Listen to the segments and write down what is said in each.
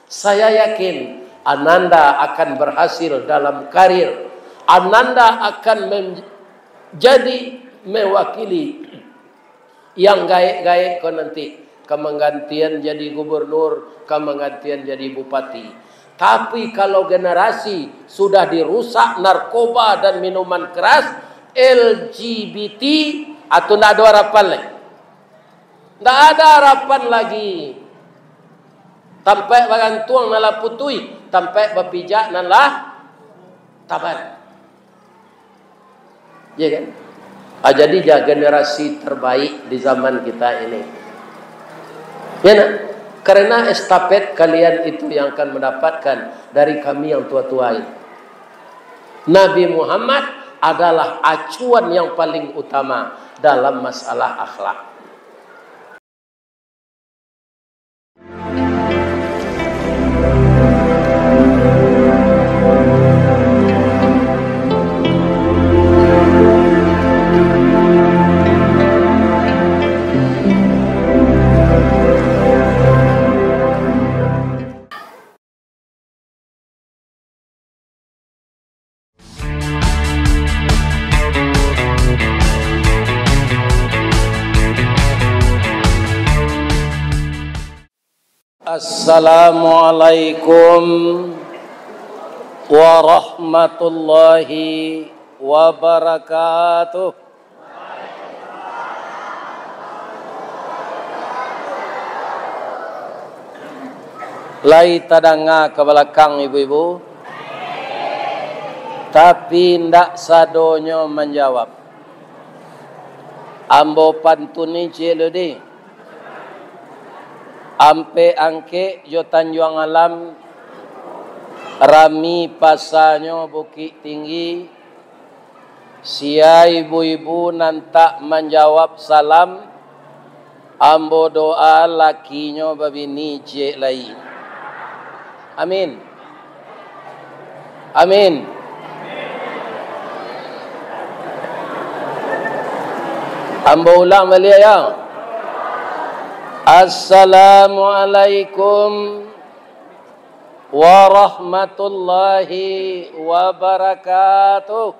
Saya yakin Ananda akan berhasil dalam karir. Ananda akan menjadi mewakili yang gaek-gaek kau nanti. Kemengantian jadi gubernur, kemengantian jadi bupati. Tapi kalau generasi sudah dirusak narkoba dan minuman keras, LGBT, atau tidak ada harapan lagi. Tidak ada harapan lagi. Tampai bagantuang nala putui, tampai bapijak nala taban. Ya kan? Jadi dia generasi terbaik di zaman kita ini. Ya nak? Karena estafet kalian itu yang akan mendapatkan dari kami yang tua-tua ini. Nabi Muhammad adalah acuan yang paling utama dalam masalah akhlak. Assalamualaikum warahmatullahi wabarakatuh. Lai tadanga ke belakang ibu-ibu, tapi ndak sadonyo menjawab. Ambo pantuni ciludi. Ampe angke yo Tanjung Alam rami pasanyo Bukit Tinggi. Sia ibu-ibu nantak menjawab salam. Ambo doa lakinyo babini cek lai. Amin. Amin. Ambo ulang balik ya. Assalamualaikum warahmatullahi wabarakatuh.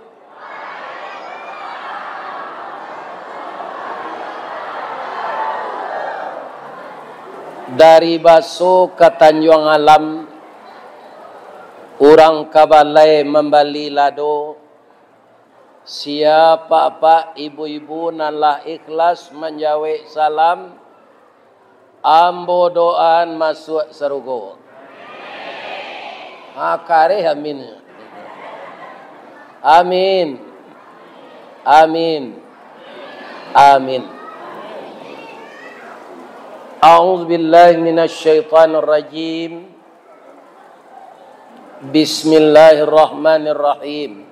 Dari Baso ke Tanjung Alam, orang kabalai membali lado. Siapa pak ibu-ibu nalah ikhlas menjawab salam. Ambo doan masuk serugo. Kare amin. Amin. Amin. Amin. A'udzu billahi minasy syaithanir rajim. Bismillahirrahmanirrahim.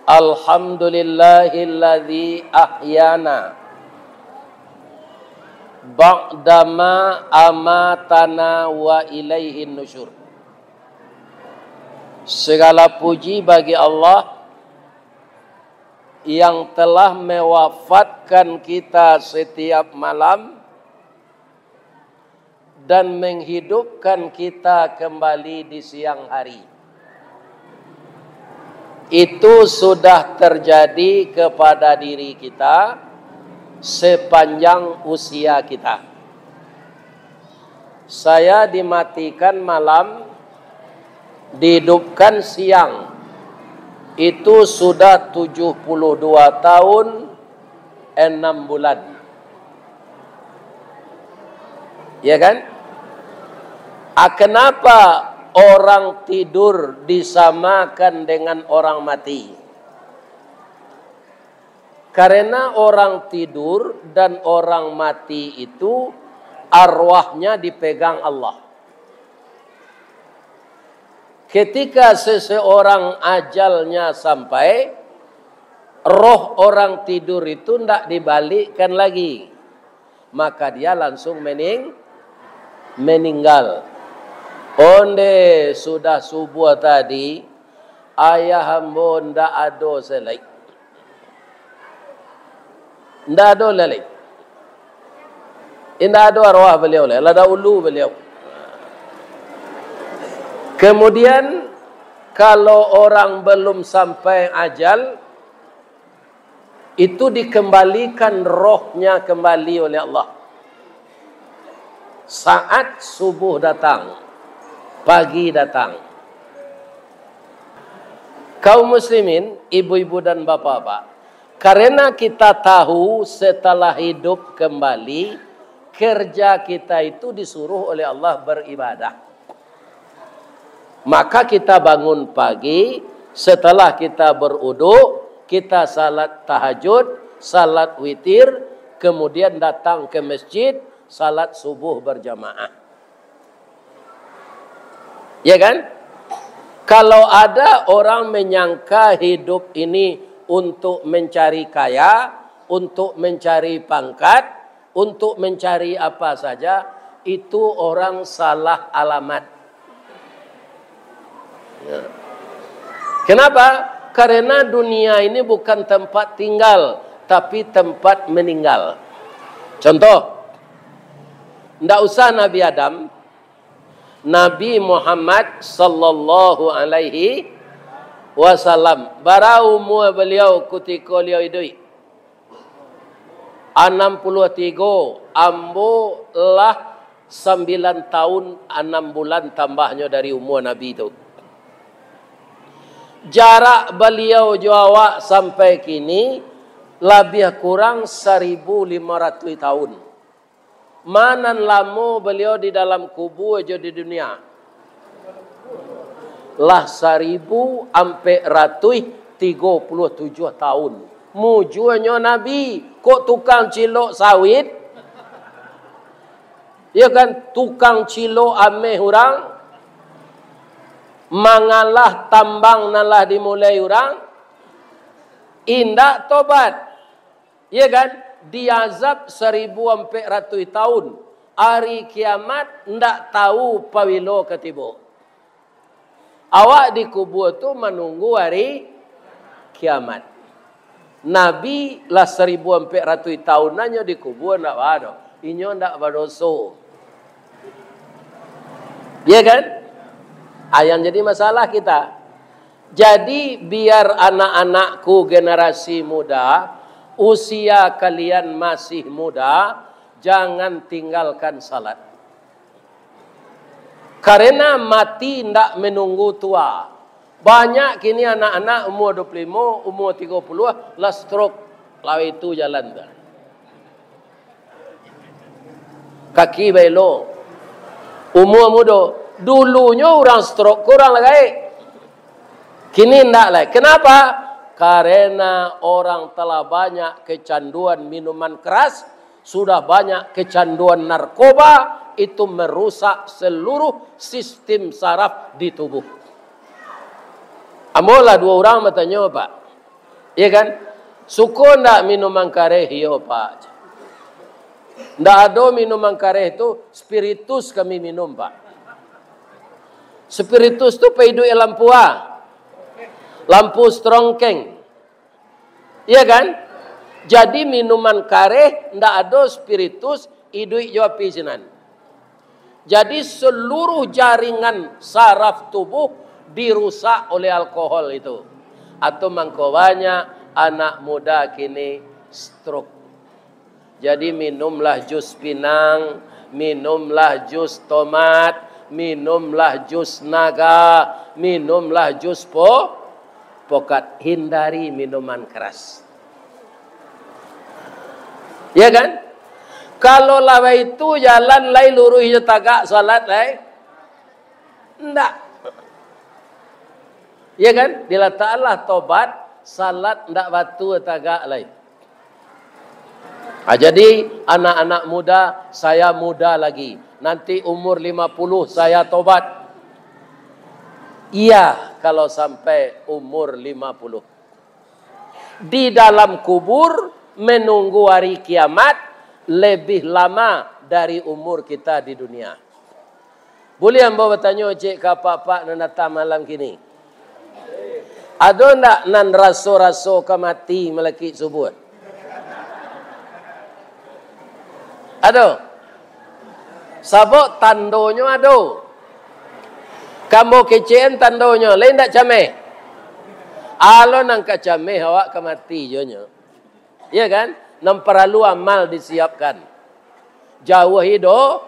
Alhamdulillahilladzi ahyana ba'dama amatana wa ilaihin nusyur. Segala puji bagi Allah yang telah mewafatkan kita setiap malam dan menghidupkan kita kembali di siang hari. Itu sudah terjadi kepada diri kita sepanjang usia kita. Saya dimatikan malam, dihidupkan siang. Itu sudah 72 tahun 6 bulan. Ya kan? Kenapa orang tidur disamakan dengan orang mati? Karena orang tidur dan orang mati itu arwahnya dipegang Allah. Ketika seseorang ajalnya sampai, roh orang tidur itu tidak dibalikkan lagi. Maka dia langsung meninggal. Onde sudah subuh tadi, ayah hamba tidak ada selai. Tidak ada lelai. Tidak ada arwah beliau. Tidak ada ulu beliau. Kemudian kalau orang belum sampai ajal, itu dikembalikan rohnya kembali oleh Allah. Saat subuh datang, pagi datang. Kaum muslimin, ibu-ibu dan bapak-bapak, karena kita tahu setelah hidup kembali, kerja kita itu disuruh oleh Allah beribadah. Maka kita bangun pagi, setelah kita berudu, kita salat tahajud, salat witir, kemudian datang ke masjid, salat subuh berjamaah. Ya kan? Kalau ada orang menyangka hidup ini untuk mencari kaya, untuk mencari pangkat, untuk mencari apa saja, itu orang salah alamat. Ya. Kenapa? Karena dunia ini bukan tempat tinggal, tapi tempat meninggal. Contoh, tidak usah Nabi Adam, Nabi Muhammad sallallahu alaihi wasallam, bara umur beliau ketika beliau hidup 63, ambo lah 9 tahun 6 bulan tambahnya dari umur Nabi itu. Jarak beliau jawab sampai kini lebih kurang 1500 tahun. Mana lama beliau di dalam kubur aja di dunia? Lah 1437 tahun. Mujunya Nabi kok tukang cilok sawit? Ya kan, tukang cilok ameh orang, mangalah tambang nalah dimulai orang, indak tobat. Ya kan, diazab 1400 tahun. Hari kiamat ndak tahu pawilo ketibo. Awak di kubur tu menunggu hari kiamat. Nabi lah 1400 tahunannya di kubur ndak ada. Inyo ndak berdosa. Ya kan? Yang jadi masalah kita. Jadi biar anak-anakku generasi muda, usia kalian masih muda, jangan tinggalkan salat. Karena mati tidak menunggu tua. Banyak kini anak-anak umur 25, umur 30 lah stroke. Lalu itu jalan. Kaki belok. Umur muda. Dulunya orang stroke kurang lagi. Kini tidak lagi. Kenapa? Karena orang telah banyak kecanduan minuman keras, sudah banyak kecanduan narkoba, itu merusak seluruh sistem saraf di tubuh. Amolah 2 orang bertanya, Pak. Ya kan? Suka ndak minuman kareh? Ya, Pak. Ndak ada minuman kareh itu, spiritus kami minum, Pak. Spiritus itu paidu lampu lampu strongkeng. Iya kan? Jadi minuman kareh ndak ada spiritus idui jopi sinan. Jadi seluruh jaringan saraf tubuh dirusak oleh alkohol itu. Atau mangkobanya anak muda kini stroke. Jadi minumlah jus pinang, minumlah jus tomat, minumlah jus naga, minumlah jus pokat. Hindari minuman keras. Ya kan? Kalau lawa itu jalan lai luruh je tagak salat lai. Enggak. Ya kan? Bila ta'ala tobat, salat enggak batu tagak lai. Jadi anak-anak muda, saya muda lagi. Nanti umur 50 saya tobat. Iya, kalau sampai umur 50. Di dalam kubur menunggu hari kiamat lebih lama dari umur kita di dunia. Boleh hamba bertanya, cik kapak-pak nak datang malam kini? Ada nak nan raso-raso ke mati melekit subuh? Ada. Sabuk tandonya ada. Kamu kecen tandonyo, lain tak cameh. Alo nang kacameh awak kemati jonyo. Ya kan? Nam perlu amal disiapkan. Jauh hidup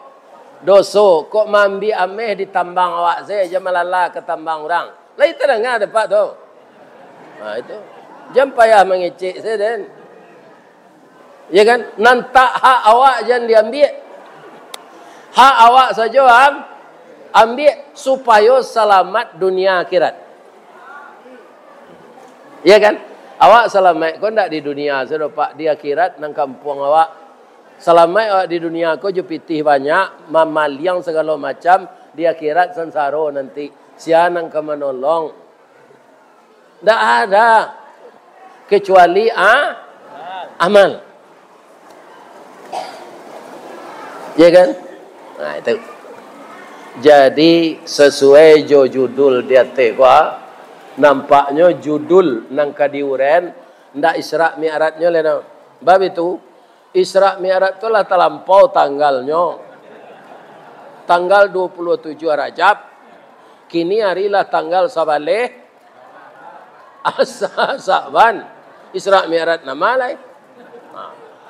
doso. Kok mambi ameh ditambang awak saya je malala ke tambang orang. Lah itu dengar dapat tu. Nah itu. Jangan payah mengecek saya dan. Ya kan? Nantak hak awak jangan diambil. Hak awak saja ambil supaya selamat dunia akhirat. Ya kan? Awak selamat kau ndak di dunia, sudah pak di akhirat nang kampung awak. Selamat awak di dunia kau je pitih banyak, mamaliang segala macam, di akhirat sensaro nanti. Sia nang ka menolong. Ndak ada kecuali amal. Ya kan? Nah itu. Jadi sesuai jo judul dia tekwa, nampaknya judul nang kadiuren ndak Isra Mi'rajnya lena. Bab itu Isra Mi'raj tu lah terlampau tanggalnya. Tanggal 27 Rajab. Kini harilah tanggal sabaleh Saban. Isra Mi'raj nama lai.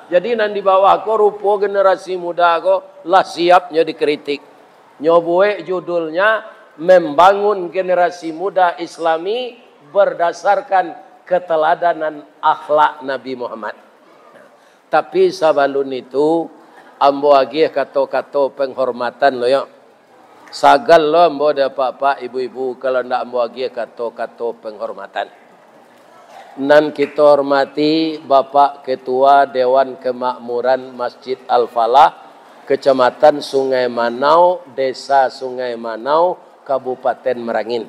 Jadi nan di bawah ko rupo generasi muda ko lah siapnya dikritik. Nyoboe judulnya membangun generasi muda Islami berdasarkan keteladanan akhlak Nabi Muhammad. Tapi sabalun itu ambo agi kato-kato penghormatan lo yo. Sagal lo ambo ada pak-pak ibu-ibu kalau ndak ambo agi kato-kato penghormatan. Nan kita hormati Bapak Ketua Dewan Kemakmuran Masjid Al-Falah Kecamatan Sungai Manau, Desa Sungai Manau, Kabupaten Merangin.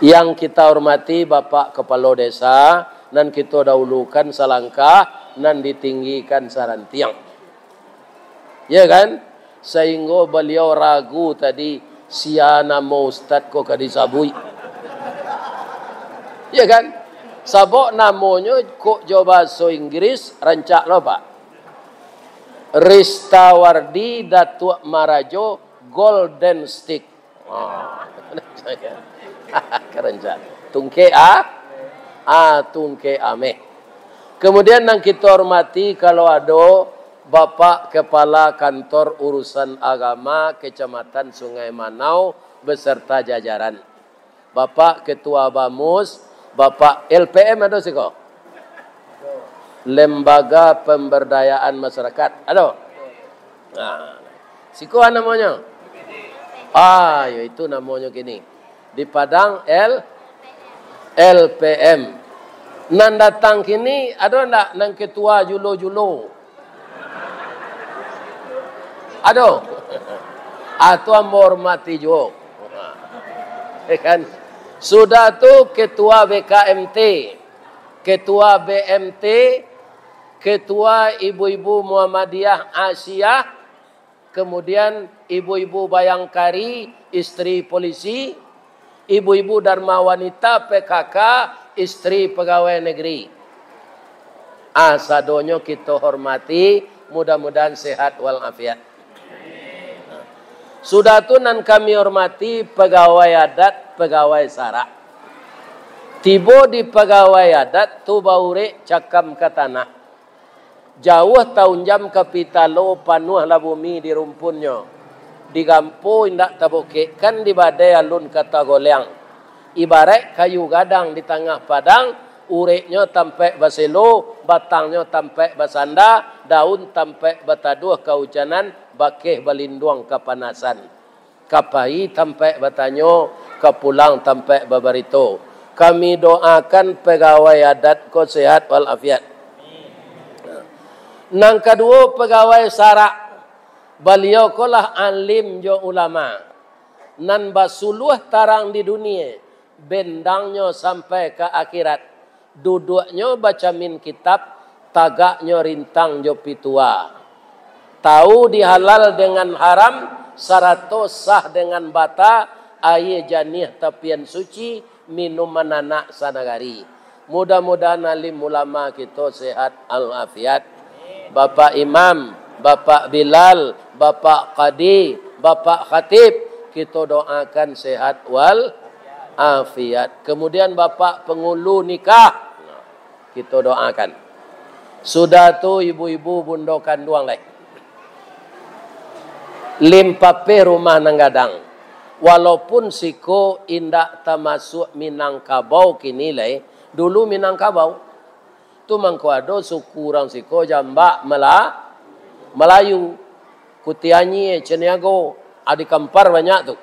Yang kita hormati Bapak Kepala Desa, nan kita dahulukan salangkah, nan ditinggikan sarantiang. Ya kan? Sehingga beliau ragu tadi, siana mau ustad kok kadisabui. Ya kan? Sabok namanya kok jawab bahasa Inggris, rancak lo Pak. Ristawardi Datuk Marajo Golden Stick. Oh, keren jan. Tungke tungke ame. Kemudian yang kita hormati kalau ada Bapak Kepala Kantor Urusan Agama Kecamatan Sungai Manau beserta jajaran. Bapak Ketua Bamus, Bapak LPM ada sih kok? Lembaga Pemberdayaan Masyarakat. Ada? Nah, siko namanya? Ya itu namanya gini. Di Padang LPM. Nan datang kini ada ndak nang ketua julo-julo? Ada? Atau hormati jo. Kan? Sudah tu ketua BKMT, ketua BMT, ketua ibu-ibu Muhammadiyah Asia, kemudian ibu-ibu Bayangkari, istri polisi, ibu-ibu Dharma Wanita PKK, istri pegawai negeri. Sadonyo kita hormati, mudah-mudahan sehat walafiat. Sudah tu nan kami hormati pegawai adat, pegawai sara. Tibo di pegawai adat tu baure cakam ke tanah. Jauh tahun jam kapitalo panuh lah bumi di rumpunnya. Di gampo indak taboke kan di badai alun kata goleang. Ibarat kayu gadang di tengah padang, ureknya tampak baselo, batangnya tampak basanda, daun tampak bataduh kehujanan, bakeh balinduang kepanasan. Kapai tampak batanyo, kepulang tampak babarito. Kami doakan pegawai adat ko sehat walafiat. Nang kedua pegawai sara, beliau kolah alim jo ulama. Nan basuluh tarang di dunia, bendangnya sampai ke akhirat. Duduknya baca min kitab, tagaknya rintang jo pitua. Tahu dihalal dengan haram, sarato sah dengan bata, aye janih tapian suci, minuman anak sanagari. Mudah-mudahan alim ulama kita sehat al-afiat. Bapak Imam, Bapak Bilal, Bapak Qadi, Bapak Khatib, kita doakan sehat wal afiat. Kemudian bapak pengulu nikah, kita doakan. Sudah tu ibu-ibu bundo kanduang leh. Limpape rumah nanggadang. Walaupun siko indak termasuk Minangkabau kini leh. Dulu Minangkabau. Tu mangkuado suku orang siko jambak Melayu. Kutianyi, Ceniago. Adik kempar banyak tu.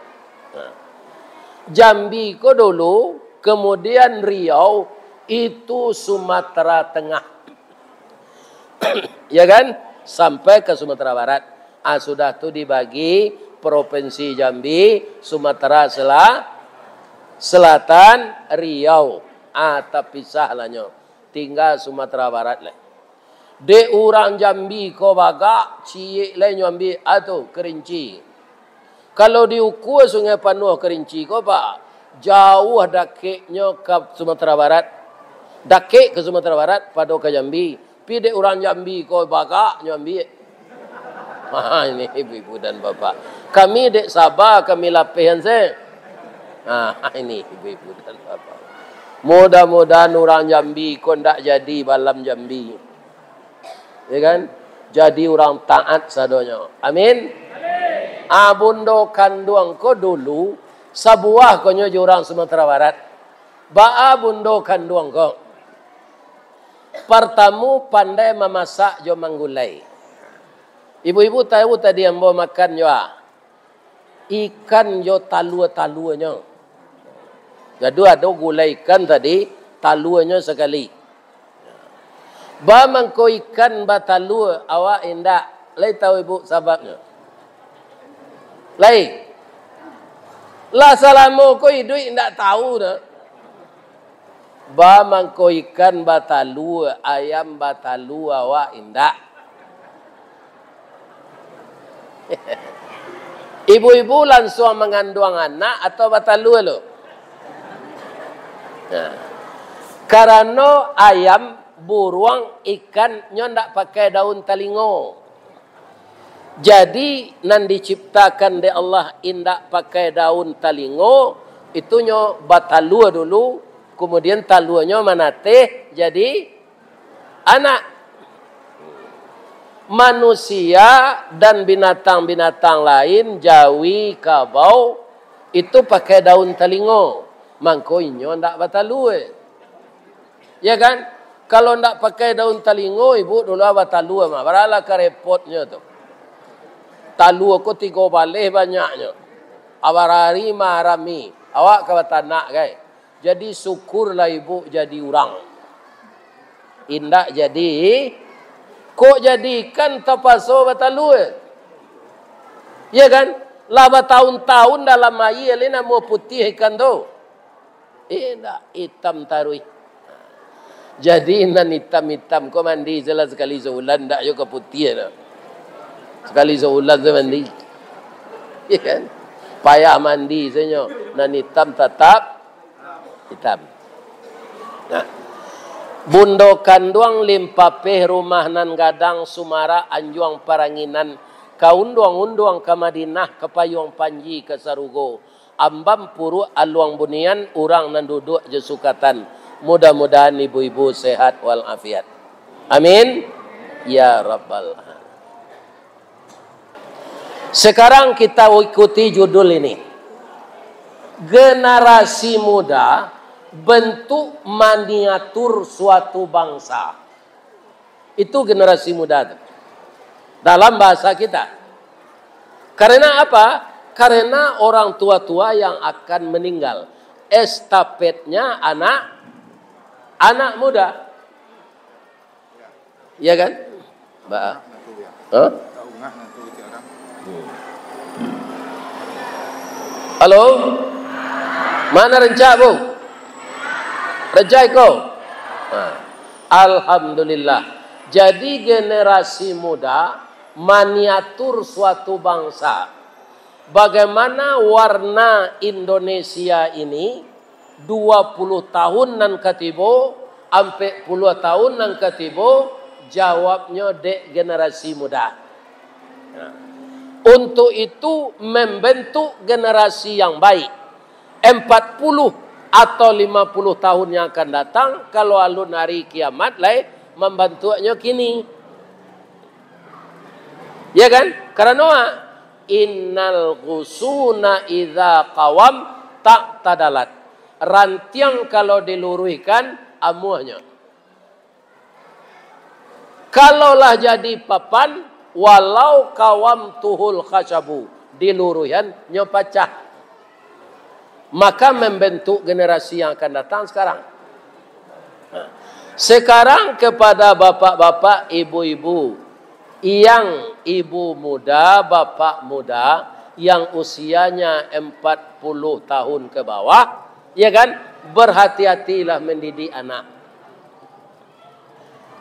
Jambi ko dulu. Kemudian Riau. Itu Sumatera Tengah. Ya kan? Sampai ke Sumatera Barat. Sudah tu dibagi Provinsi Jambi, Sumatera Selatan, Riau. Terpisah lah nyo. Tinggal Sumatera Barat lah. De orang Jambi ko bagak, ciik lah nyo ambil atau Kerinci. Kalau diukur Sungai Panuh Kerinci ko pak, jauh dakiknya ke Sumatera Barat. Dakik ke Sumatera Barat, pada ke Jambi. Pi de orang Jambi ko bagak nyo ambil. Ini ibu-ibu dan bapak. Kami dek Sabah, kami lapihan saya. Ini ibu-ibu dan bapak. Mudah-mudahan orang Jambi kau ndak jadi balam Jambi. Ya kan? Jadi orang taat sadonya. Amin. Bundo kanduang ko dulu sebuah konyo orang Sumatera Barat. Ba'a bundo kanduang ko. Pertama pandai memasak jo manggulai. Ibu-ibu tahu tadi yang mau makan jo ikan jo talua-taluanya. Jadi ada gulai ikan tadi taluanya sekali. Ba mangko ikan batalua awak indak. Lai tahu ibu sebabnya? Lai. Lah salamu ko hidup indak tahu dah. Ba mangko ikan batalua, ayam batalua awak indak. Ibu-ibu langsung mengandung anak atau batalua lo? Karena ayam, burung, ikan nyo ndak pakai daun talingo. Jadi nan diciptakan de Allah indak pakai daun talingo, itu nyo batalua dulu, kemudian taluanya manateh jadi anak. Manusia dan binatang-binatang lain, jawi, kabau, itu pakai daun talingo. Mangko inyo ndak batalua. Ya kan? Kalau ndak pakai daun talingo, ibu dulu batalua mah. Baralah kerepotnya tu. Talua ko tiga baleh banyaknya. Awarari marami. Awak ke batanak kai. Jadi syukurlah ibu jadi orang. Indak jadi kok jadikan tapaso batalua. Ya kan? Laba tahun-tahun dalam air lena mau putih ikan tu. Indak hitam tarui. Jadi nan hitam-hitam ko mandi jelas sekali sebulan ndak yo ke putih dah. Sekali sebulan tu mandi. Ya kan? Payah mandi senyo. Nan hitam tetap hitam. Nah. Bundo kanduang limpapeh rumah nan gadang Sumara anjuang paranginan kaunduang-unduang ke Madinah ke payung panji ke Sarugo ambam puru aluang bunian urang nan duduk je sukatan. Mudah-mudahan ibu-ibu sehat wal afiat. Amin ya rabbal alamin. Sekarang kita ikuti judul ini. Generasi muda bentuk miniatur suatu bangsa. Itu generasi muda. Dalam bahasa kita. Karena apa? Karena orang tua-tua yang akan meninggal. Estafetnya anak muda. Ya kan? Mbak. Halo? Mana rencak, Bu? Rejai ko. Alhamdulillah. Jadi generasi muda miniatur suatu bangsa. Bagaimana warna Indonesia ini 20 tahun nan ketibo sampai 10 tahun nan ketibo jawabnya dek generasi muda. Untuk itu membentuk generasi yang baik. 40 atau 50 tahun yang akan datang, kalau alun hari kiamat lai membantunya kini. Ya kan? Karena innal ghusuna idza qawam tak tadalat. Rantiang kalau diluruskan amuahnya. Kalaulah jadi papan, walau kawam tuhul khasabu, diluruskan nyopacah. Maka membentuk generasi yang akan datang sekarang. Sekarang kepada bapak-bapak, ibu-ibu, yang ibu muda, bapak muda, yang usianya 40 tahun ke bawah, ya kan? Berhati-hatilah mendidik anak.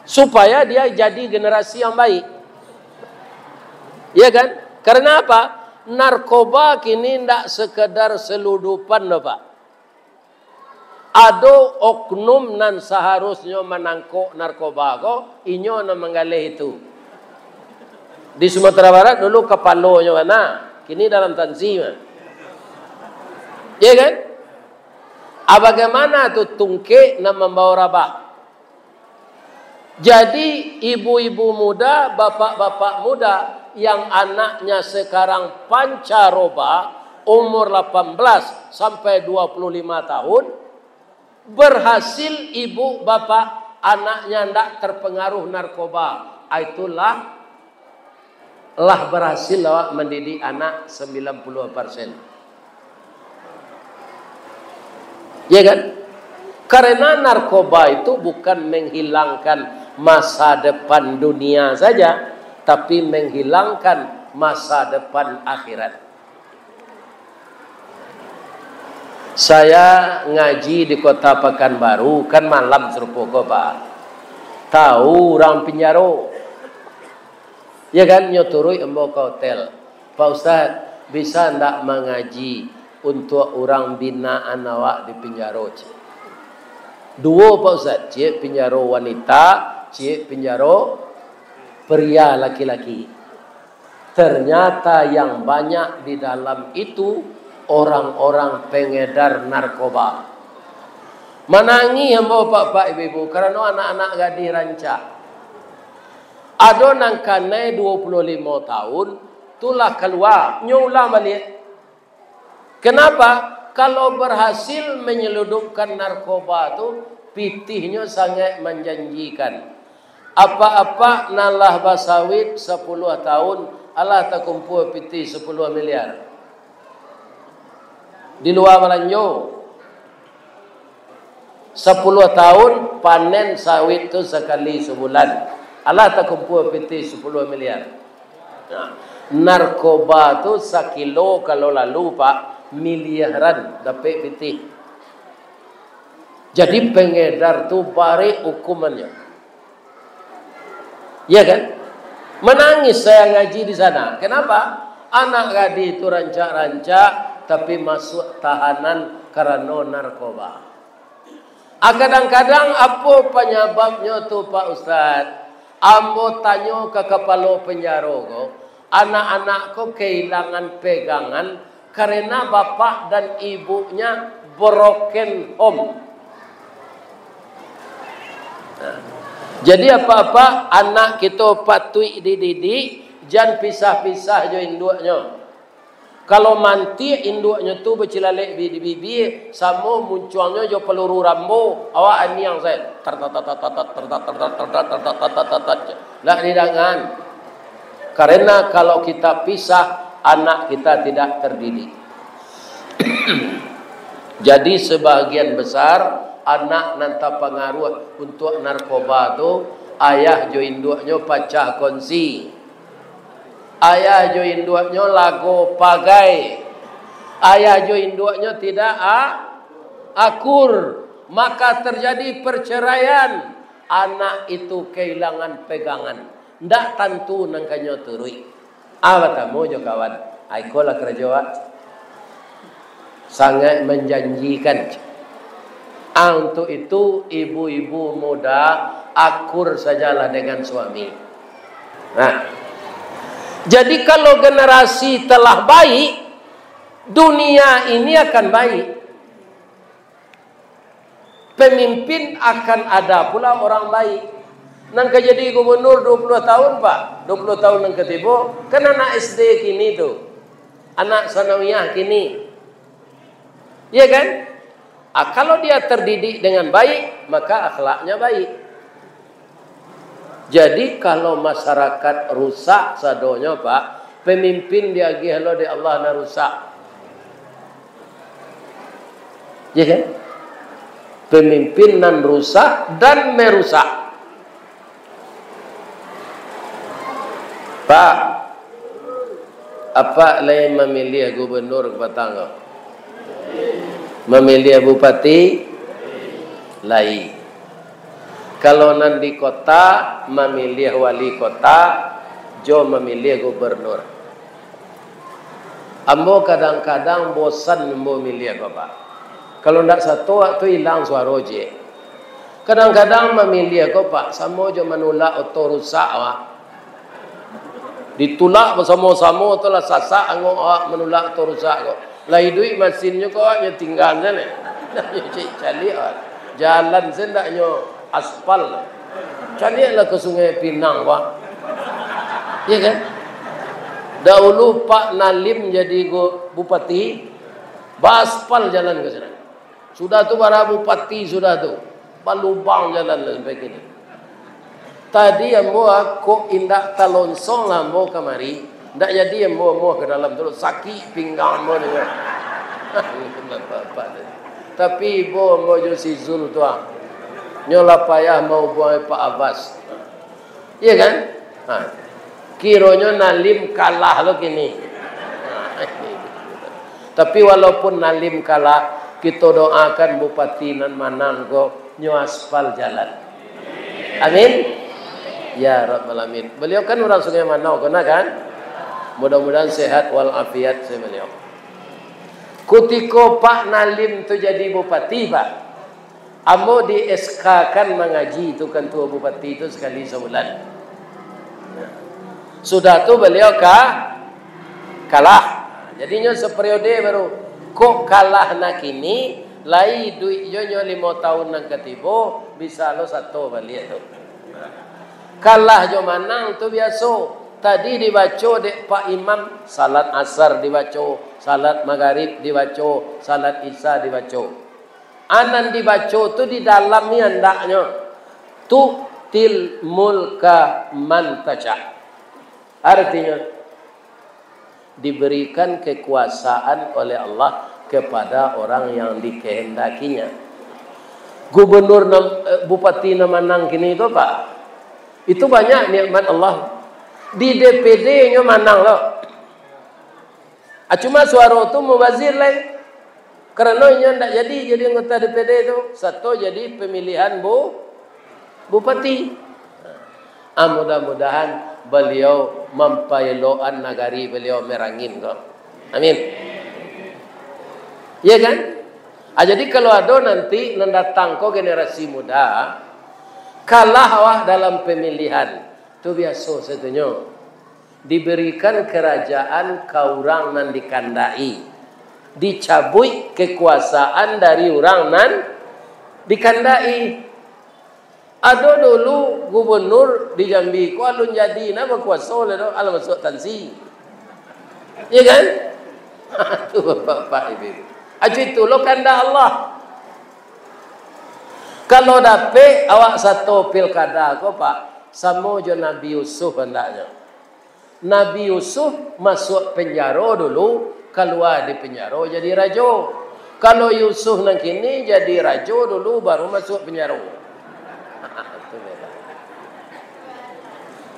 Supaya dia jadi generasi yang baik. Ya kan? Karena apa? Narkoba kini tidak sekedar seludupan loh Pak. Ada oknum nan seharusnya menangkok narkoba kok, inyo na menggalih itu. Di Sumatera Barat dulu kepalonya mana? Kini dalam tanzim. Ya kan? Bagaimana tu tungke na membawa rabah? Jadi ibu-ibu muda, bapak-bapak muda yang anaknya sekarang pancaroba, umur 18 sampai 25 tahun, berhasil ibu bapak anaknya tidak terpengaruh narkoba. Itulah berhasil lawak mendidik anak 90%. Ya kan? Karena narkoba itu bukan menghilangkan masa depan dunia saja, tapi menghilangkan masa depan akhirat. Saya ngaji di Kota Pekanbaru, kan malam serupa Pak. Tahu orang penjara. Ya kan, nyoturui embo ke hotel. Pak Ustaz, bisa ndak mengaji untuk orang binaan awak di penjara? Dua Pak Ustaz, cik penjara wanita, cik penjara pria laki-laki. Ternyata yang banyak di dalam itu orang-orang pengedar narkoba. Menangi hamba bapak ibu karena anak-anak gadis rancak. Ada nang kanai 25 tahun, tulah keluar, nyulah balik. Kenapa? Kalau berhasil menyeludupkan narkoba itu, pitihnya sangat menjanjikan. Apa-apa nalah basawit 10 tahun, Allah tak kumpul pitih 10 miliar. Di luar Malanjo 10 tahun panen sawit itu sekali sebulan, Allah tak kumpul pitih 10 miliar. Nah, narkoba itu sekilo kalau lalu Pak, miliaran dapat pitih. Jadi pengedar tu barik hukumannya. Ya kan? Menangis saya ngaji di sana. Kenapa? Anak gadis itu rancak-rancak tapi masuk tahanan karena narkoba. Kadang-kadang apa penyebabnya tu Pak Ustaz? Ambo tanya ke kepala penjara ko, anak-anakku kehilangan pegangan karena bapak dan ibunya broken home. Nah, jadi apa-apa anak kita patui dididik, jangan pisah-pisah jo induknya. Kalau manti induknya tu bercilalek bibi, sama munculnya jo peluru rambo, awak ani yang saya lah didangan. Karena kalau kita pisah, anak kita tidak terdidik. Jadi sebagian besar anak nanti pengaruh untuk narkoba tu, ayah jo induknya pacah kongsi, ayah jo induknya lagu pagai, ayah jo induknya tidak akur, maka terjadi perceraian. Anak itu kehilangan pegangan, ndak tentu nangkanya turui. Tamu jo kawan, aikola kerja sangat menjanjikan. Untuk itu ibu-ibu muda akur sajalah dengan suami. Nah, Jadi kalau generasi telah baik, dunia ini akan baik. Pemimpin akan ada pula orang baik. Nang jadi gubernur 20 tahun Pak, 20 tahun nang ketibo, kan anak SD kini tuh, anak sanawiyah kini, iya kan? Kalau dia terdidik dengan baik, maka akhlaknya baik. Jadi kalau masyarakat rusak sadonya Pak, pemimpin dia gihlo di Allah na rusak. Ya kan? Pemimpin nan rusak dan merusak. Pak, apa lain memilih gubernur ke Batangan? Memilih bupati? Lain. Kalau nan di kota memilih wali kota, jo memilih gubernur. Ambo kadang-kadang bosan memilih Bapak. Kalau ndak satu waktu hilang suara je. Kadang-kadang memilih Bapak, sama jo menolak auto rusak Pak. Ditulak bersama-sama tu lah sasak angok awak menolak auto rusak kok. Lai duit mesinnya kok awaknya tinggal sana. Nak cari jalan sendaknya aspal. Carilah ke Sungai Pinang Pak. Ya kan? Dahulu Pak Nalim jadi bupati, baspal jalan ke sana. Sudah tu para bupati sudah tu, balubang jalan sampai kini. Tadi ambo aku indak talonsong ambo kemari, ndak jadi ambo ke dalam terus sakit pinggang ambo dengar. Tapi ibu ambo jo si Zul tu nyola payah mau buang Pak Abbas. Iya kan? Kironya Nalim kalah lo kini. Tapi walaupun Nalim kalah, kita doakan bupati nan Manang go nyo aspal jalan. Amin. Ya Rabbal Alamin. Beliau kan orang Sungai Manau kan? Mudah-mudahan sehat walafiat beliau. Kutiko Pak Nalim tu jadi bupati Pak, ambo di SK kan mengaji itu kan tua bupati itu sekali sebulan. Sudah tu beliau kalah. Jadinya seperiode baru kok kalah nak kini, lai duit jonyo 5 tahun nang ketibo bisa lo satu balik tu. Kalah jo Manang tu biasa. Tadi dibaca dek Pak Imam, salat asar dibaca, salat magharib dibaca, salat isya dibaca. Anan dibaca tu di dalam ni hendaknya tu'til mulka man tasha. Artinya diberikan kekuasaan oleh Allah kepada orang yang dikehendakinya. Gubernur bupati Manang kini itu Pak, itu banyak nikmat Allah. Di DPD-nya Manang loh. Cuma suara itu mubazir lain. Karena nya tidak jadi anggota DPD itu. Satu jadi pemilihan bupati. Mudah-mudahan beliau mempailoan nagari beliau merangin kok. Amin. Iya kan? Jadi kalau ada nanti mendatang kok generasi muda kalah wah dalam pemilihan. Itu biasa setunya. Diberikan kerajaan ke orang nan dikandai. Dicabut kekuasaan dari orang nan dikandai. Ada dulu gubernur di Jambi ku alun jadi nama kuasa oleh ala masuk tansi. Iya kan? Itu bapak ibu. Itu lo kanda Allah. Kalau dapat awak satu pilkada kau Pak, sama je Nabi Yusuf hendaknya. Nabi Yusuf masuk penjara dulu, keluar di penjara jadi raja. Kalau Yusuf nang kini jadi raja dulu baru masuk penjara. Itu beda.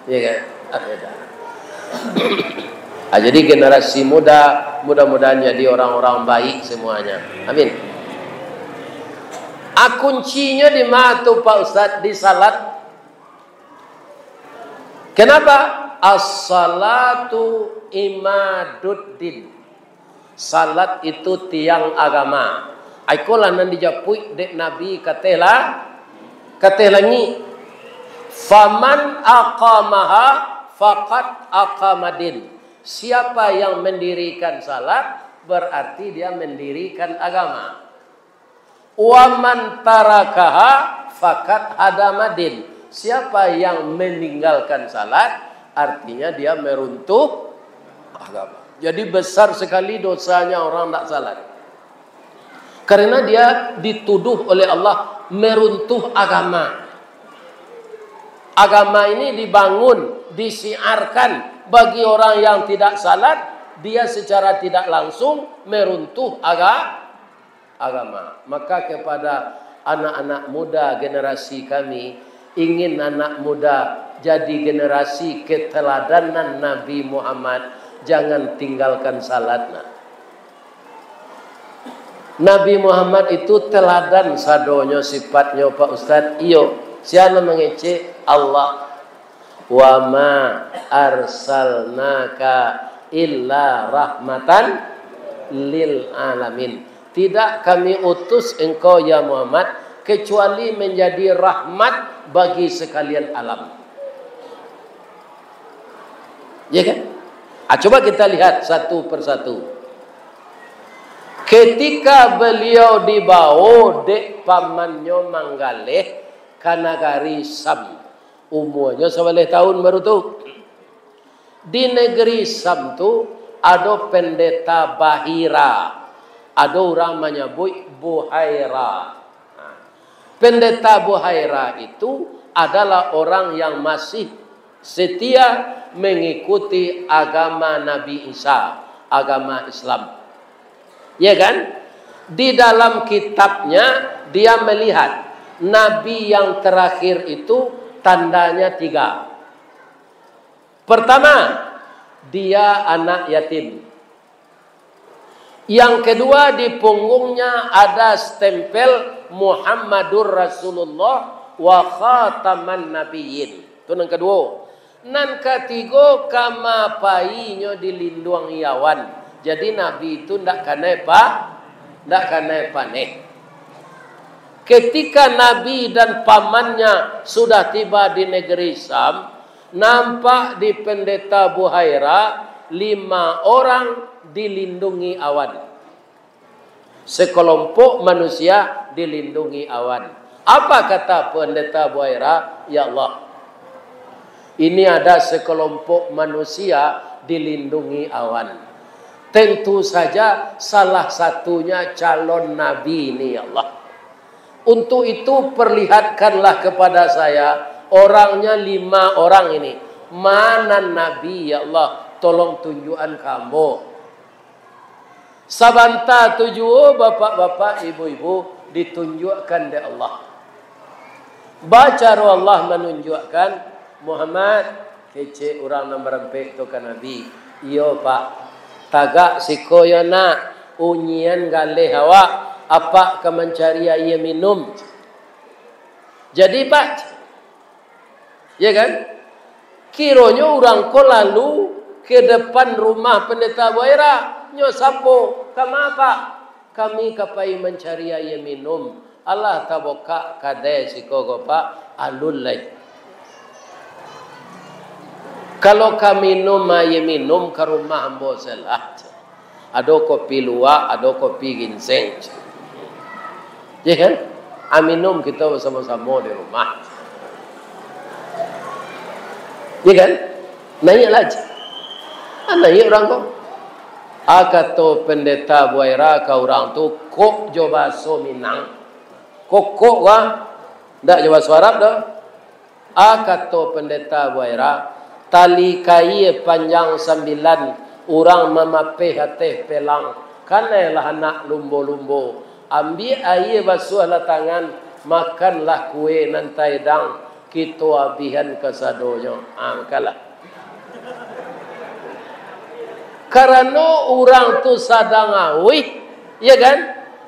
Ya kan? Beda. Jadi generasi muda mudah-mudahan jadi orang-orang baik semuanya. Amin. Kuncinya di mana tu Pak Ustaz? Di salat. Kenapa? As-salatu imaduddin. Salat itu tiang agama. Aikolah nan dijapui dek Nabi katelangi. Faman aqamaha faqad aqamadin. Siapa yang mendirikan salat berarti dia mendirikan agama. Wa man tarakaha faqad hadamadin. Siapa yang meninggalkan salat artinya dia meruntuh agama. Jadi besar sekali dosanya orang tak salat. Karena dia dituduh oleh Allah meruntuh agama. Agama ini dibangun, disiarkan bagi orang yang tidak salat, dia secara tidak langsung meruntuh agama. Maka kepada anak-anak muda generasi kami, ingin anak muda jadi generasi keteladanan Nabi Muhammad, jangan tinggalkan salatnya. Nabi Muhammad itu teladan sadonyo sifatnya Pak Ustaz. Iyo, siapa mengecek Allah. Wa ma arsalnaka illa rahmatan lil alamin. Tidak kami utus engkau ya Muhammad kecuali menjadi rahmat bagi sekalian alam. Ya kan? Coba kita lihat satu persatu. Ketika beliau dibawa dek pamannya Manggaleh ke negeri Sam, umurnya 11 tahun baru tu. Di negeri Sam tu ada pendeta Bahira, ada orang menyebut Buhaira. Pendeta Buhaira itu adalah orang yang masih setia mengikuti agama Nabi Isa, agama Islam. Ya kan? Di dalam kitabnya dia melihat Nabi yang terakhir itu tandanya 3. Pertama, dia anak yatim. Yang kedua, di punggungnya ada stempel Muhammadur Rasulullah wa khataman nabiyyin. Itu yang kedua. Nan ketiga, kama painya dilindung iawan. Jadi Nabi itu tidak kena panik. Ketika Nabi dan pamannya sudah tiba di negeri Sam, nampak di pendeta Buhaira 5 orang dilindungi awan. Sekelompok manusia dilindungi awan. Apa kata pendeta Buhaira? Ya Allah, ini ada sekelompok manusia dilindungi awan. Tentu saja salah satunya calon Nabi ini, ya Allah. Untuk itu perlihatkanlah kepada saya orangnya 5 orang ini. Mana Nabi, ya Allah? Tolong tunjukkan kamu. Sabanta 7 bapak-bapak, ibu-ibu ditunjukkan oleh Allah. Baca Allah menunjukkan Muhammad kece orang nomor 4 tu kan Nabi. Iyo Pak. Tagak sikoyona unyian galeh hawa apa ke mencari ia minum. Jadi Pak, ya kan? Kiranya orang ko lalu ke depan rumah pendeta Buhaira, nyo sapo, kama Pak? Kami kapai mencari ia minum. Allah taboka kade sikogo Pak alul lai. Kalau kami minum ke rumah ambo selat. Ada kopi luwak, ada kopi ginseng. Ya kan? Minum kita bersama-sama di rumah. Ya kan? Naik lagi. Naik orang kau. Kata pendeta Buhaira ke orang tu, kok jo bahasa Minang. Kok wah. Tak jo bahasa Arab dah. Kata pendeta Buhaira, tali kai panjang 9, orang memapeh hateh pelang. Kanailah anak lumbo-lumbo. Ambil air basuhlah tangan, makanlah kue nantai dang, kita abihan kesadonya. Angkalah. Karena orang tu sadang awih, ya kan?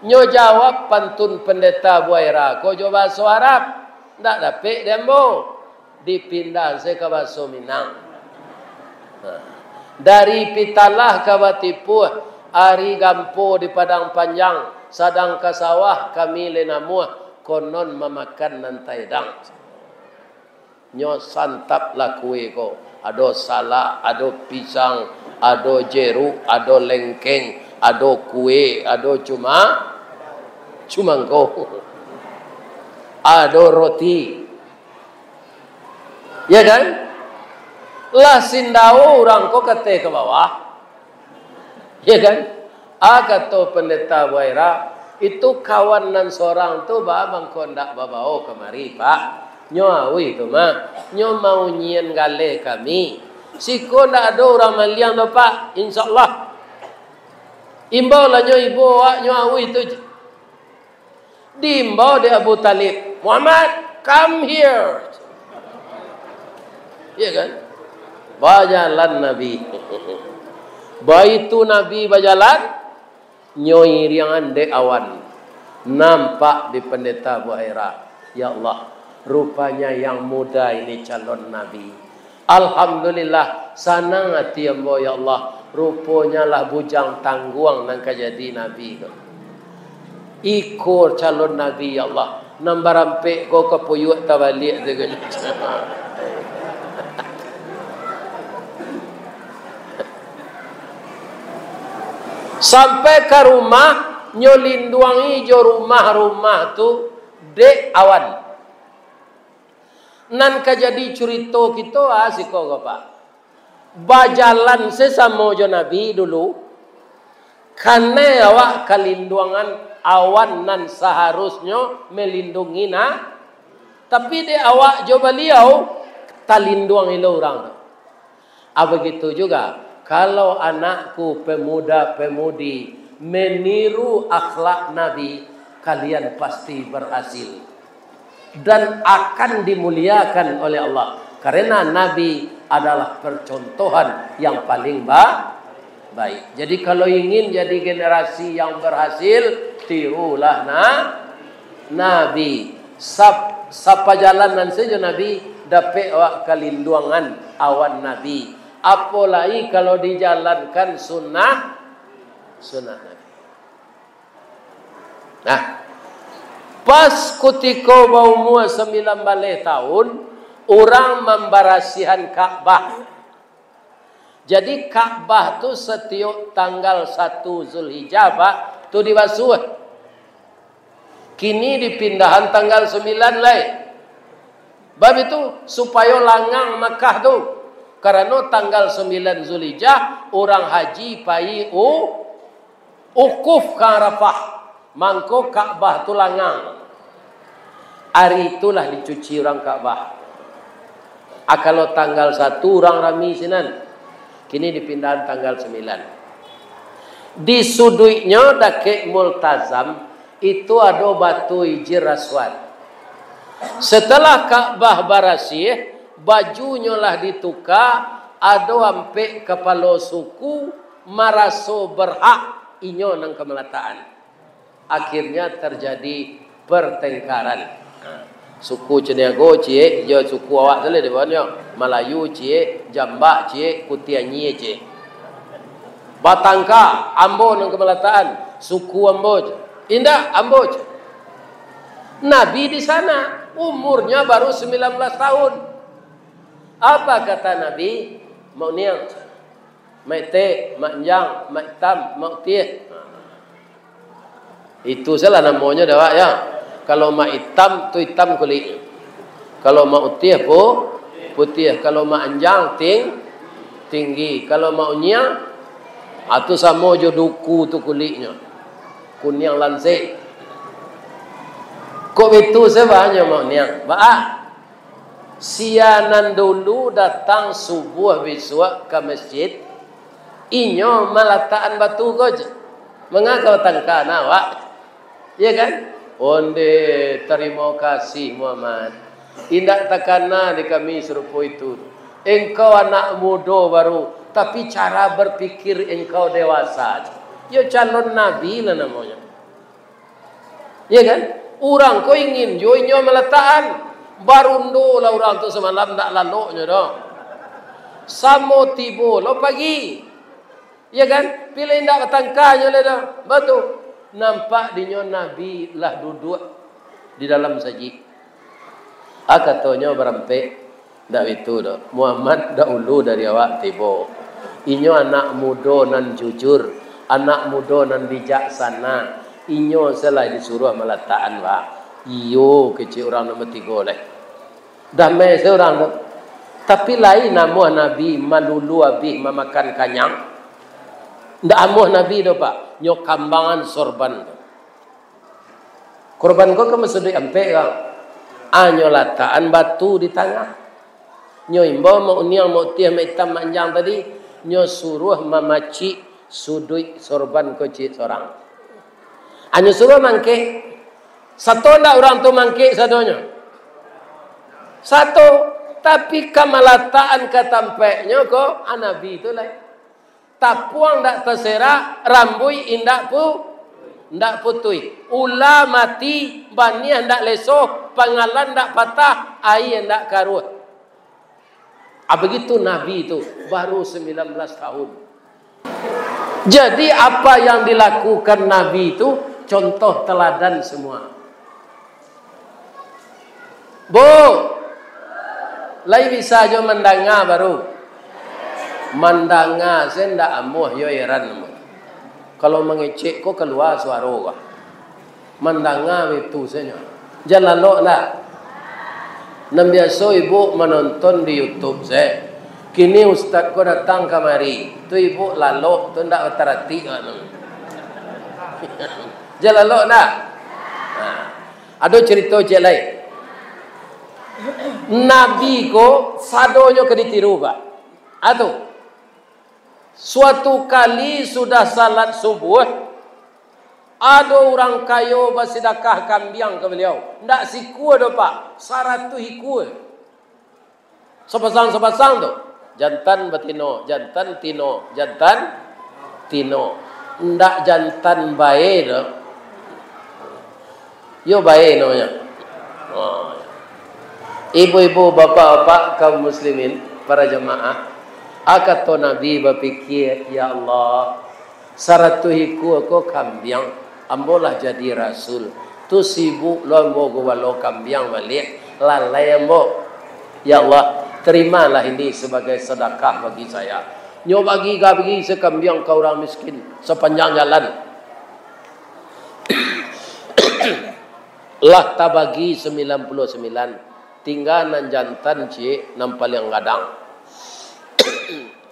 Nyo jawab pantun pendeta Buhaira, kau jawab bahasa Arab, tak dapat dembo. Dipindah saya ke bahasa Minang. Dari Pitalah ke Batipuh, Ari Gampo di Padang Panjang, sadang ke sawah kami lenamuh, konon memakan nantai dang. Nyo santap lah kue ko. ada salak, ada pisang, ada jeruk, ada lengkeng, ada kue, ada cumangko, ada roti. Ya kan? Lah sindau orang kok kate ke bawah. Ya kan? Kata pendeta Buaira, itu kawan nan seorang tu bang kondak babao kemari Pak. Nyo awi tu mah. Nyo mau nyien gale kami. Siko ndak ada orang maliang do Pak. Insyaallah. Imbau lah nyo ibu nyo awi tu. Diimbau di Abu Talib. Muhammad, come here. Ya kan? Bajalan Nabi. Baitu Nabi bajalan. Nyoi riangan de awan. Nampak di pendeta Buaira. Ya Allah, rupanya yang muda ini calon Nabi. Alhamdulillah, sanang hati ambo ya Allah. Rupanya lah bujang tangguang nang jadi Nabi. Ikor calon Nabi ya Allah. Nambarampe ko kapuyuk tabalik dengan. Sampai ke rumah nyolinduangi jo rumah-rumah tu de awan. Nan kajadi curito kita siko Pak. Bajalan sesama jo Nabi dulu. Kane awak kalinduangan awan nan seharusnya melindungi tapi de awak jo beliau talinduangi lo orang. Begitu juga. Kalau anakku pemuda-pemudi meniru akhlak Nabi, kalian pasti berhasil. Dan akan dimuliakan oleh Allah. Karena Nabi adalah percontohan yang paling baik. Jadi kalau ingin jadi generasi yang berhasil, tirulah Nabi. Sapa jalanan saja Nabi, dapat awak kalinduangan awan Nabi. Apalagi kalau dijalankan sunnah Nabi. Nah, pas ketika umur 19 tahun, orang membarasihan Ka'bah. Jadi Ka'bah tu setiap tanggal 1 Zulhijjah Pak, tu dibasuh. Kini dipindahan tanggal 9 lain. Bab itu supaya langang Makkah tu. Karena tanggal 9 Zulhijjah orang haji pai ukuf ke Arafah. Mangko Ka'bah tu langang. Hari itulah dicuci orang Ka'bah. Kalau tanggal 1 orang rami sinan. Kini dipindahan tanggal 9. Di sudutnya dake Multazam itu ada batu hijir aswad. Setelah Ka'bah barasih, bajunya lah ditukar, ada ampe kepala suku maraso berhak inyo nang kemelataan. Akhirnya terjadi pertengkaran. Suku Ceniago cie, jo suku awak tadi di bawahnya Melayu cie, Jambak cie, Kutianyi cie. Batangka Ambo nang kemelataan, suku Ambo. Indah Ambo. Nabi di sana umurnya baru 19 tahun. Apa kata Nabi? Mau niang, mak te, mak jang, mak tam, mak tieh. Itu salah namanya dah ya. Kalau mak hitam tu hitam kulit. Kalau mak putih putih. Kalau mak anjang tinggi. Kalau mak unyang itu sama jo duku tu kulitnya. Kunyang lansik. Kok itu sebahnya mak niang? Baak. Sianan dulu datang subuh besok ke masjid. Inyo malataan batu goja. Mengapa tangka nawak? Ya kan? Onde terima kasih Muhammad. Indak takana di kami serupa itu. Engkau anak muda baru, tapi cara berpikir engkau dewasa. Ya calon nabi lah namanya. Ya kan? Orang kau ingin joinyo meletaan. Barundo lah orang tu semalam tak laloknya dah. Samo tibo lo pagi. Ya kan? Pilih indak ketangkanya lah dah. Betul. Nampak dinyo Nabi lah duduk di dalam saji. Katanya berampe. Ndak itu dah. Muhammad dahulu dari awak tiba. Inyo anak muda nan jujur, anak muda nan bijaksana. Inyo selai disuruh meletakkan wa. Iyo kecil orang nombor 3 leh. Damai seorang tu. Tapi lain nama Nabi malulu habis memakan kanyang. Ndak amuh Nabi tu pak. Nyo kambangan sorban. Korban kau ke masuk ampe kau. Anyo lataan batu di tengah. Nyo imbo mau niang mau tiah hitam manjang tadi. Nyo suruh memaci sudut sorban kecil seorang. Anyo suruh mangke. Satu ndak orang tu mangke sadonya. Satu. Tapi kamalataan katampeknya kok Nabi itu lah. Tapuang ndak terserak, rambui indak ndak putui. Ula mati, bani ndak lesoh, pangalan ndak patah, air ndak karuh. Begitu Nabi itu baru 19 tahun. Jadi apa yang dilakukan Nabi itu contoh teladan semua. Lai bisa jo mendanga baru. Mandanga saya ndak amuh yo heran. Kalau mengecek kok keluar suara kok. Mandanga itu saja. Jalan lo lah. Nam biasa ibu menonton di YouTube saya. Kini ustaz ko datang kemari. Tu ibu lalu tu ndak terhati anu. Jalan lo dah. Ada cerita je lain. Nabi ko sadonyo ke ditiru pak. Atau suatu kali sudah salat subuh, ada orang kayo bersedekah kambing ke beliau. Ndak siku do pak, 100 hiku. Sepasang tu. Jantan betino, jantan tino, jantan tino. Ndak jantan bae do. Yo bae namanya. Oh. Ibu-ibu, bapak-bapak kaum muslimin, para jemaah, akato Nabi berpikir, ya Allah, 100 hiku aku kambing, ambolah jadi rasul. Tu sibuk lo ambo gowalo kambing balik, lalai ambo. Ya Allah, terimalah ini sebagai sedekah bagi saya. Nyo bagi sekambing ke orang miskin sepanjang jalan. Lah tabagi 99. Tinggal nan jantan cik nam paling gadang.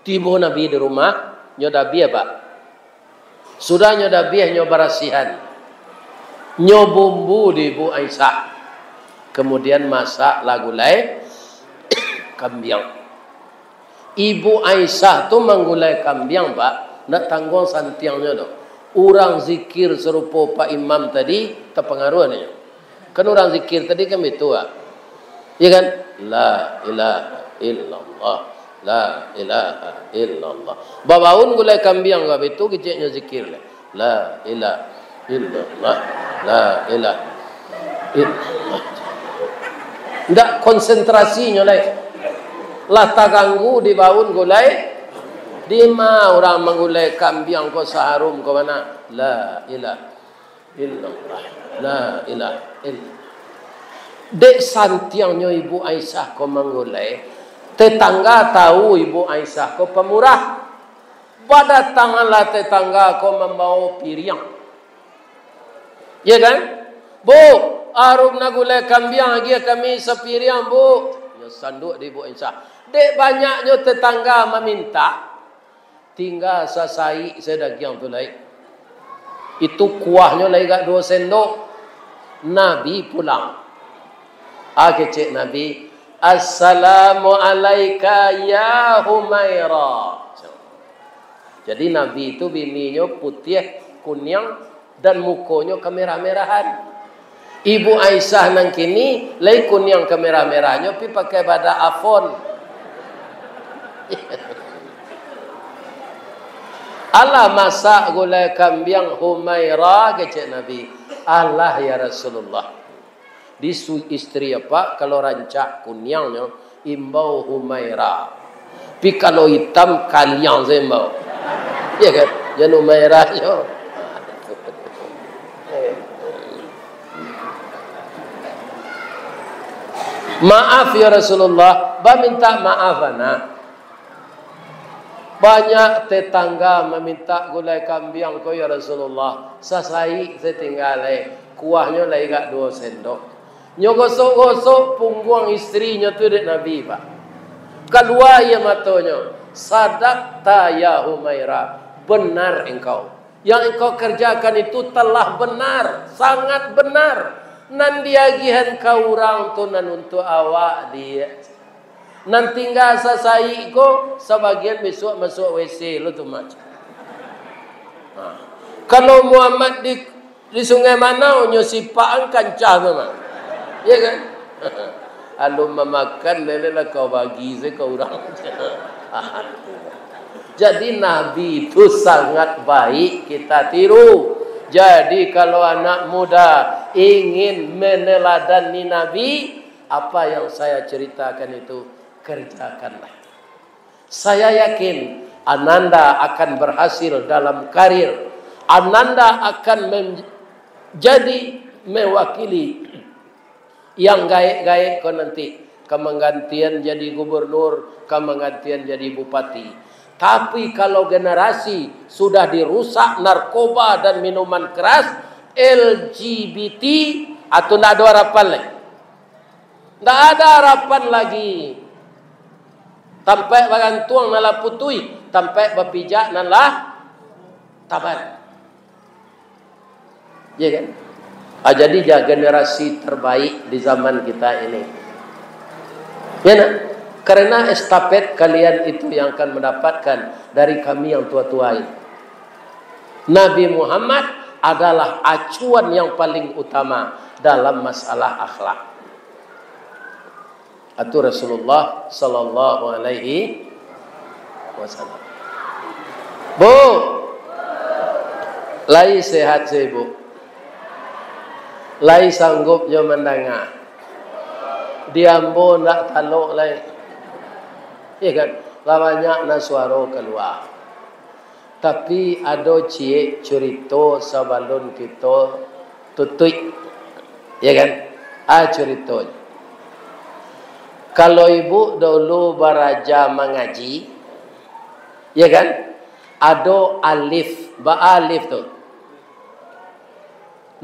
Tiba Nabi di rumah, nyoda biah pak. Sudah nyoda biah nyoba rasihan. Nyobumbu di Ibu Aisyah. Kemudian masak lagu lain kambing. Ibu Aisyah tu menggulai kambing pak, nak tanggung santiangnya tu. Orang zikir serupa Pak Imam tadi terpengaruhnya. Kan orang zikir tadi kan itu pak. Ya kan? La ilaha illallah. La ilaha illallah. Babaun gulai kambing gak itu keciknya zikir. La ilaha illallah. La ilaha illallah. Ndak konsentrasinya lah. Lah tak ganggu di baun gulai. Di ma orang menggulai kambing ko saharum ko mana? La ilaha illallah. La ilaha illallah. Dek santiangnya Ibu Aisyah ko menggulai. Tetangga tahu Ibu Aisyah ko pemurah. Pada tanganlah tetangga ko membawa piring. Ya kan? Bu, arum na gulai kambing lagi kami sepiring bu. Ya sanduk di Ibu Aisyah. Dek banyaknya tetangga meminta. Tinggal sasai sedaging tu lain. Itu kuahnya lagi gak 2 sendok. Nabi pulang. Kecik Nabi, Assalamu alaika ya Humaira. Jadi Nabi itu bininya putih, kuning dan mukanya kemerah-merahan. Ibu Aisyah nang kini lagi kuning kemerah-merahnya tapi pakai bada afon. Allah masak gulai kambing Humaira kecik Nabi. Allah ya Rasulullah. Di istri apa kalau rancak kuningnya imbau Humaira. Tapi kalau hitam kalian saya imbau. Ya kan? Jangan Humaira yo. Maaf ya Rasulullah, ba minta maaf anak. Banyak tetangga meminta gulai kambing ko ya Rasulullah. Sasai setinggale, kuahnya lagi gak 2 sendok. Nyo gosok-gosok punggung istrinya tu dek Nabi pak. Keluar ya matanya. Sadaqta ya Humairah, benar engkau. Yang engkau kerjakan itu telah benar, sangat benar. Nan diagihan kau orang tu nan untuk awak dia. Nan tinggal sasai ko sebagian besok masuk WC lu tu macam. Kalau Muhammad di sungai mana nyo sipak kancah memang. Ya kan? Alu memakan lelelah kau bagi saya kau orang. Jadi Nabi itu sangat baik kita tiru. Jadi kalau anak muda ingin meneladani Nabi, apa yang saya ceritakan itu kerjakanlah. Saya yakin Ananda akan berhasil dalam karir. Ananda akan menjadi mewakili yang gaik-gaik kau nanti. Kemengantian jadi gubernur, kemengantian jadi bupati. Tapi kalau generasi sudah dirusak narkoba dan minuman keras, LGBT, atau tidak ada harapan lagi. Tidak ada harapan lagi. Tampai bagantuang nala putui, tampai berpijak nala taban. Ya kan? Jadi generasi terbaik di zaman kita ini. Ya nak? Karena estafet kalian itu yang akan mendapatkan dari kami yang tua-tua ini. Nabi Muhammad adalah acuan yang paling utama dalam masalah akhlak. Atau Rasulullah sallallahu alaihi wasallam. Bu, lai sehat saya bu. Lai sanggup jo mendengar. Diambo nak taluk lai. Ya kan, banyak na suara keluar. Tapi ada cie cerita sebelum kita tutup. Ya kan? Cerita. Kalau ibu dulu beraja mengaji, ya kan? Ada alif, alif tu.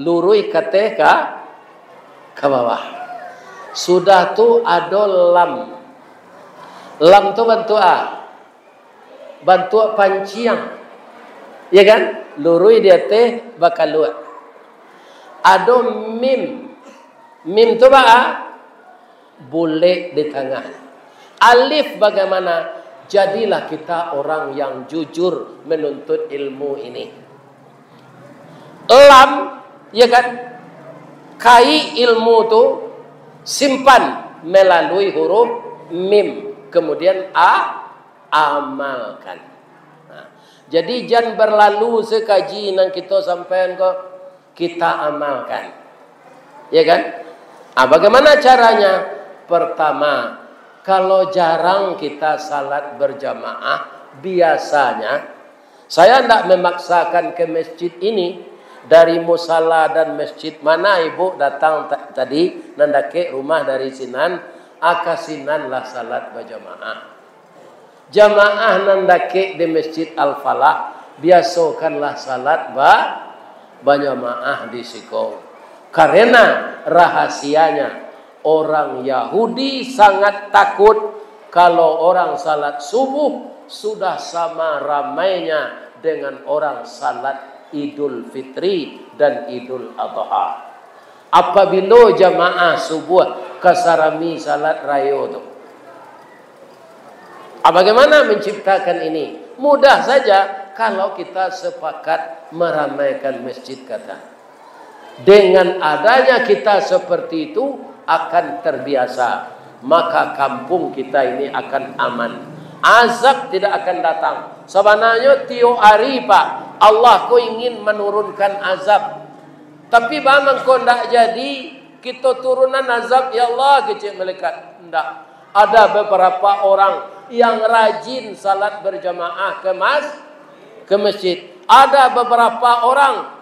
Lurui kate ke bawah. Sudah tu ada lam. Lam tu bentuk A. Bentuk panciang. Ya kan? Lurui dia teh bakal luar. Ada mim. Mim tu A. Boleh di tengah. Alif bagaimana? Jadilah kita orang yang jujur menuntut ilmu ini. Lam, ya kan? Kai ilmu tu simpan melalui huruf mim. Kemudian amalkan. Jadi jangan berlalu sekaji nang kita sampai kok kita amalkan. Ya kan? Bagaimana caranya? Pertama, kalau jarang kita salat berjamaah, biasanya saya tidak memaksakan ke masjid ini. Dari musala dan masjid mana ibu datang tadi nandake rumah dari Sinan. Akasinanlah salat berjamaah. Jamaah nandake di Masjid Al-Falah, biasakanlah salat berjamaah di situ. Karena rahasianya orang Yahudi sangat takut kalau orang salat subuh sudah sama ramainya dengan orang salat Idul Fitri dan Idul Adha. Apabila jamaah subuh kasarami salat raya tu. Bagaimana menciptakan ini? Mudah saja kalau kita sepakat meramaikan masjid kata. Dengan adanya kita seperti itu akan terbiasa. Maka kampung kita ini akan aman. Azab tidak akan datang. Sebenarnya tiap hari Pak, Allah ko ingin menurunkan azab. Tapi bagaimana kau tidak jadi kita turunan azab ya Allah kecil malaikat. Tidak. Ada beberapa orang yang rajin salat berjamaah ke masjid. Ada beberapa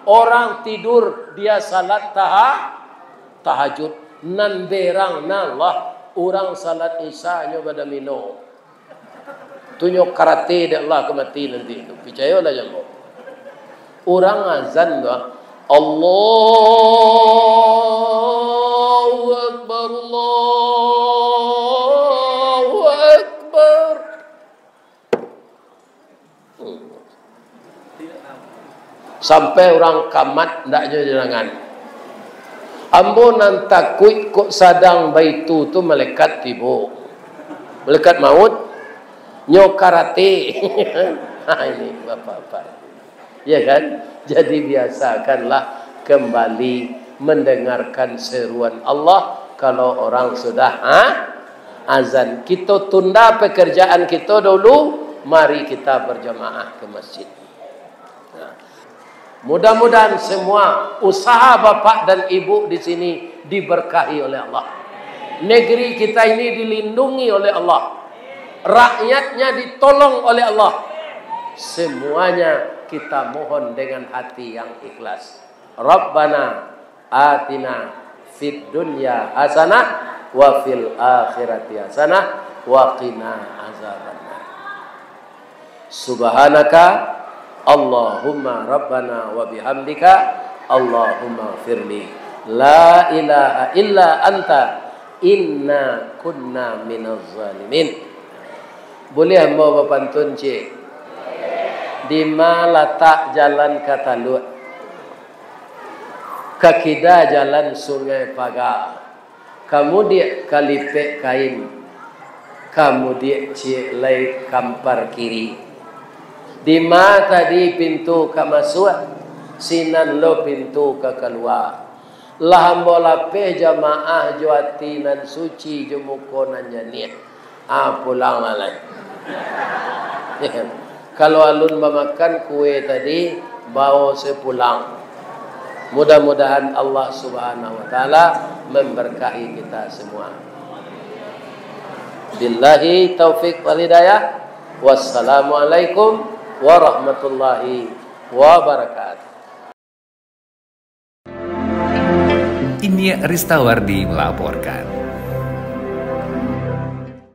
orang tidur dia salat tahajud. Nan berang na Allah Orang salat isya nyo pada minum. Tunjuk karate dia Allah kemati nanti. Percayalah jangan. Orang azan tu Allahu Akbar, Allahu Akbar. Sampai orang kamat ndak jangan. Ambo nan takut kok sadang baitu tu malaikat tiba. Malaikat maut nyo karate. Ini bapak-bapak. Ya kan? Jadi biasakanlah kembali mendengarkan seruan Allah kalau orang sudah azan. Kita tunda pekerjaan kita dulu, mari kita berjamaah ke masjid. Nah, mudah-mudahan semua usaha bapak dan ibu di sini diberkahi oleh Allah. Negeri kita ini dilindungi oleh Allah. Rakyatnya ditolong oleh Allah. Semuanya kita mohon dengan hati yang ikhlas. Rabbana atina fid dunya hasanah wa fil akhirati hasanah wa qina azabannar. Subhanaka Allahumma rabbana wa bihamdika Allahumma firli la ilaha illa anta inna kunna minaz zalimin. Boleh hamba berpantun cik? Di mana letak jalan Katalut? Kakida jalan Sungai Pagar. Kamu dia kalipek kain. Kamu dia cik lai kampar kiri. Di mana tadi pintu ke masuk? Sinan lo pintu ke keluar. Lahambo lapeh jamaah juati nan suci jumuko nan janiah. Pulang malai. Kalau alun memakan kue tadi, bawa sepulang. Mudah-mudahan Allah Subhanahu Wa Taala memberkahi kita semua. Billahi taufiq wal hidayah. Wassalamualaikum warahmatullahi wabarakatuh. Ini Ristawardi melaporkan.